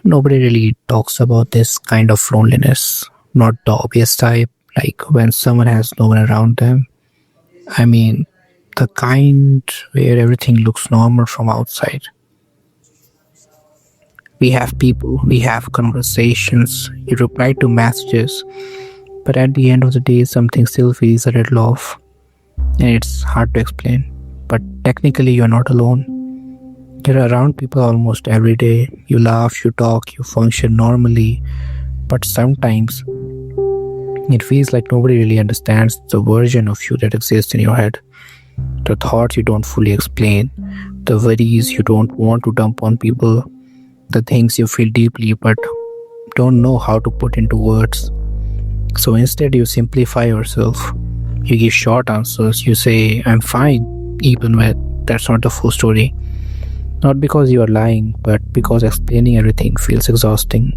Nobody really talks about this kind of loneliness, not the obvious type, like when someone has no one around them. I mean, the kind where everything looks normal from outside. We have people, we have conversations, you reply to messages, but at the end of the day, something still feels a little off, and it's hard to explain. But technically, you're not alone. You're around people almost every day. You laugh, you talk, you function normally, but sometimes it feels like nobody really understands the version of you that exists in your head. The thoughts you don't fully explain, the worries you don't want to dump on people, the things you feel deeply but don't know how to put into words. So instead, you simplify yourself. You give short answers. You say, I'm fine, even when that's not the full story. Not because you are lying, but because explaining everything feels exhausting.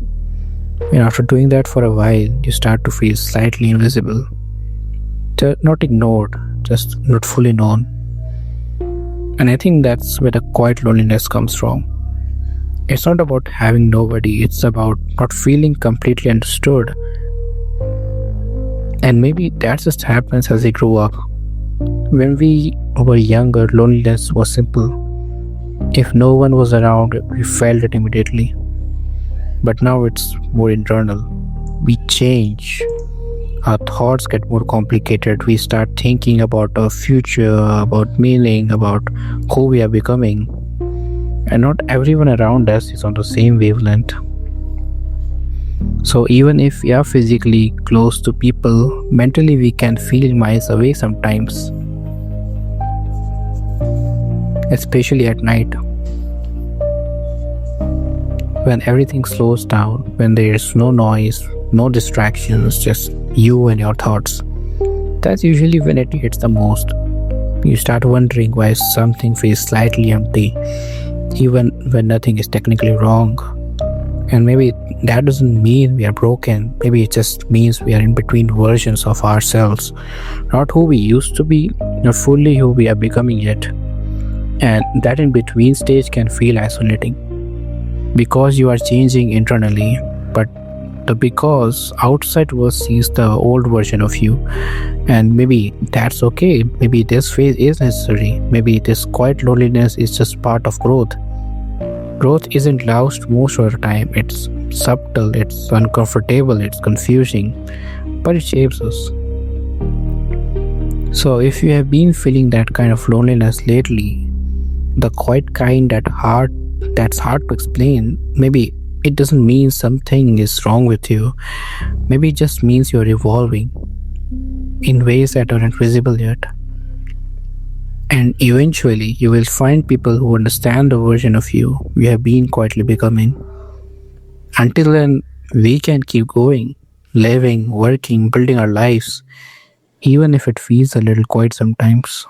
And after doing that for a while, you start to feel slightly invisible. Not ignored, just not fully known. And I think that's where the quiet loneliness comes from. It's not about having nobody, it's about not feeling completely understood. And maybe that just happens as we grow up. When we were younger, loneliness was simple. If no one was around, we felt it immediately. But now it's more internal. We change. Our thoughts get more complicated. We start thinking about our future, about meaning, about who we are becoming. And not everyone around us is on the same wavelength. So even if we are physically close to people, mentally we can feel miles away sometimes. Especially at night. When everything slows down, when there is no noise, no distractions, just you and your thoughts. That's usually when it hits the most. You start wondering why something feels slightly empty, even when nothing is technically wrong. And maybe that doesn't mean we are broken. Maybe it just means we are in between versions of ourselves. Not who we used to be, not fully who we are becoming yet. And that in between stage can feel isolating. Because you are changing internally, but because outside world sees the old version of you. And maybe that's okay. Maybe this phase is necessary. Maybe this quiet loneliness is just part of growth. Growth isn't loud most of the time. It's subtle, it's uncomfortable, it's confusing, but it shapes us. So if you have been feeling that kind of loneliness lately, the quiet kind that's hard to explain, maybe it doesn't mean something is wrong with you. Maybe it just means you're evolving in ways that aren't visible yet. And eventually, you will find people who understand the version of you have been quietly becoming. Until then, we can keep going, living, working, building our lives, even if it feels a little quiet sometimes.